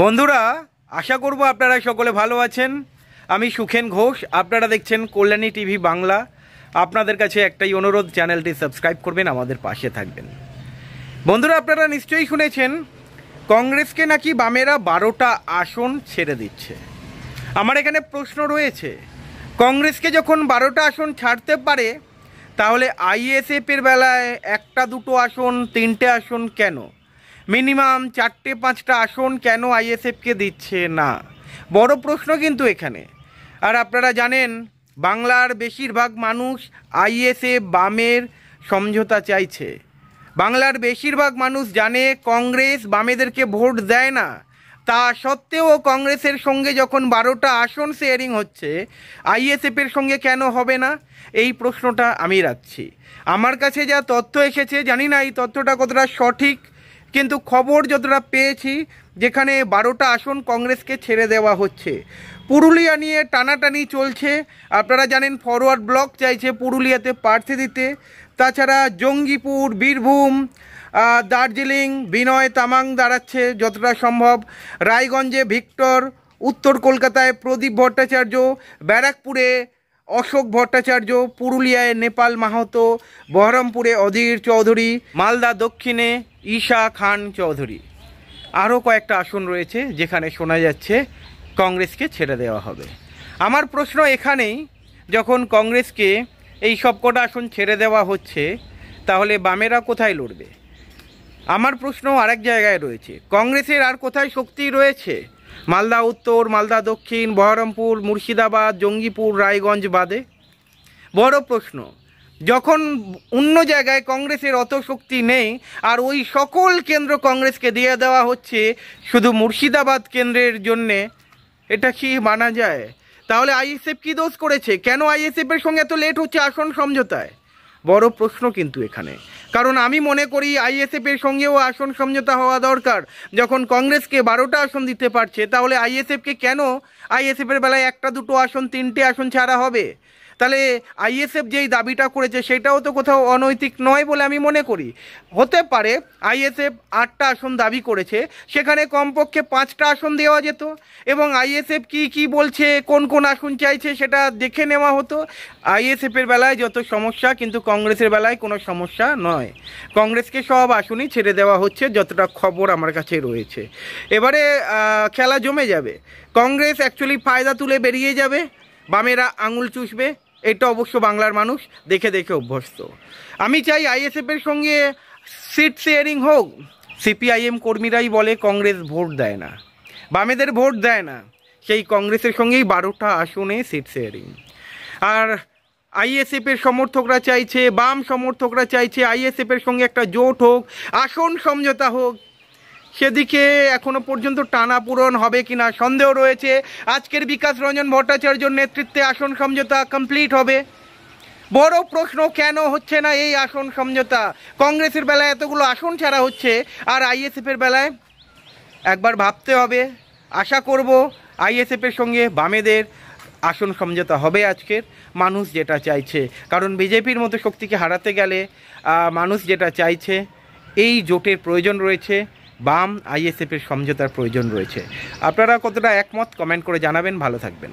বন্ধুরা, আশা করব আপনারা সকলে ভালো আছেন। আমি সুখেন ঘোষ, আপনারা দেখছেন কল্যাণী টিভি বাংলা। আপনাদের কাছে একটাই অনুরোধ, চ্যানেলটি সাবস্ক্রাইব করবেন, আমাদের পাশে থাকবেন। বন্ধুরা, আপনারা নিশ্চয়ই শুনেছেন কংগ্রেসকে নাকি বামেরা 12টা আসন ছেড়ে দিচ্ছে। আমার এখানে প্রশ্ন রয়েছে, কংগ্রেসকে যখন 12টা আসন ছাড়তে পারে, তাহলে আইএসএফের বেলায় 1টা 2টো আসন 3টে আসন কেন, মিনিমাম 4টে 5টা আসন কেন আইএসএফকে দিচ্ছে না? বড় প্রশ্ন কিন্তু এখানে। আর আপনারা জানেন, বাংলার বেশিরভাগ মানুষ আইএসএফ বামের সমঝোতা চাইছে। বাংলার বেশিরভাগ মানুষ জানে কংগ্রেস বামেদেরকে ভোট দেয় না। তা সত্ত্বেও কংগ্রেসের সঙ্গে যখন 12টা আসন শেয়ারিং হচ্ছে, আইএসএফের সঙ্গে কেন হবে না? এই প্রশ্নটা আমি রাখছি। আমার কাছে যা তথ্য এসেছে, জানি না এই তথ্যটা কতটা সঠিক, কিন্তু খবর যতটা পেয়েছি, যেখানে 12টা আসন কংগ্রেসকে ছেড়ে দেওয়া হচ্ছে। পুরুলিয়া নিয়ে টানাটানি চলছে। আপনারা জানেন ফরওয়ার্ড ব্লক চাইছে পুরুলিয়াতে প্রার্থী দিতে। তাছাড়া জঙ্গিপুর, বীরভূম, দার্জিলিং বিনয় তামাং দাঁড়াচ্ছে যতটা সম্ভব, রায়গঞ্জে ভিক্টর, উত্তর কলকাতায় প্রদীপ ভট্টাচার্য, ব্যারাকপুরে অশোক ভট্টাচার্য, পুরুলিয়ায় নেপাল মাহাতো, বহরমপুরে অধীর চৌধুরী, মালদা দক্ষিণে ঈশা খান চৌধুরী। আরও কয়েকটা আসন রয়েছে যেখানে শোনা যাচ্ছে কংগ্রেসকে ছেড়ে দেওয়া হবে। আমার প্রশ্ন এখানেই, যখন কংগ্রেসকে এই সব কটা আসন ছেড়ে দেওয়া হচ্ছে, তাহলে বামেরা কোথায় লড়বে? আমার প্রশ্ন আরেক জায়গায় রয়েছে, কংগ্রেসের আর কোথায় শক্তি রয়েছে? মালদা উত্তর, মালদা দক্ষিণ, বহরমপুর, মুর্শিদাবাদ, জঙ্গিপুর, রায়গঞ্জ বাদে? বড় প্রশ্ন, যখন অন্য জায়গায় কংগ্রেসের অত শক্তি নেই, আর ওই সকল কেন্দ্র কংগ্রেসকে দিয়ে দেওয়া হচ্ছে শুধু মুর্শিদাবাদ কেন্দ্রের জন্যে, এটা কি মানা যায়? তাহলে আইএসএফ কি দোষ করেছে? কেন আইএসএফের সঙ্গে এত লেট হচ্ছে আসন সমঝোতায়? বড় প্রশ্ন কিন্তু এখানে। কারণ আমি মনে করি আইএসএফের সঙ্গেও আসন সমঝোতা হওয়া দরকার। যখন কংগ্রেসকে 12টা আসন দিতে পারছে, তাহলে আইএসএফকে কেন আইএসএফের বেলায় 1টা 2টো আসন 3টে আসন ছাড়া হবে? তাহলে আইএসএফ যেই দাবিটা করেছে সেটাও তো কোথাও অনৈতিক নয় বলে আমি মনে করি। হতে পারে আইএসএফ 8টা আসন দাবি করেছে, সেখানে কমপক্ষে 5টা আসন দেওয়া যেত, এবং আইএসএফ কি বলছে, কোন কোন আসন চাইছে সেটা দেখে নেওয়া হতো। আইএসএফের বেলায় যত সমস্যা, কিন্তু কংগ্রেসের বেলায় কোনো সমস্যা নয়। কংগ্রেসকে সব আসনই ছেড়ে দেওয়া হচ্ছে, যতটা খবর আমার কাছে রয়েছে। এবারে খেলা জমে যাবে। কংগ্রেস অ্যাকচুয়ালি ফায়দা তুলে বেরিয়ে যাবে, বামেরা আঙুল চুষবে। এটা অবশ্য বাংলার মানুষ দেখে দেখে অভ্যস্ত। আমি চাই আইএসএফের সঙ্গে সিট শেয়ারিং হোক। সিপিআইএম কর্মীরাই বলে কংগ্রেস ভোট দেয় না, বামেদের ভোট দেয় না। সেই কংগ্রেসের সঙ্গেই 12টা আসনে সিট শেয়ারিং। আর আইএসএফের সমর্থকরা চাইছে, বাম সমর্থকরা চাইছে আইএসএফের সঙ্গে একটা জোট হোক, আসন সমঝোতা হোক। সেদিকে এখনো পর্যন্ত টানাপূরণ হবে কিনা সন্দেহ রয়েছে। আজকের বিকাশ রঞ্জন ভট্টাচার্যর নেতৃত্বে আসন সমঝোতা কমপ্লিট হবে। বড় প্রশ্ন, কেন হচ্ছে না এই আসন সমঝোতা? কংগ্রেসের বেলায় এতগুলো আসন ছাড়া হচ্ছে, আর আইএসএফের বেলায় একবার ভাবতে হবে। আশা করব আইএসএফের সঙ্গে বামেদের আসন সমঝোতা হবে আজকের। মানুষ যেটা চাইছে, কারণ বিজেপির মতো শক্তিকে হারাতে গেলে মানুষ যেটা চাইছে, এই জোটের প্রয়োজন রয়েছে, বাম আইএসএফের সমঝোতার প্রয়োজন রয়েছে। আপনারা কতটা একমত কমেন্ট করে জানাবেন। ভালো থাকবেন।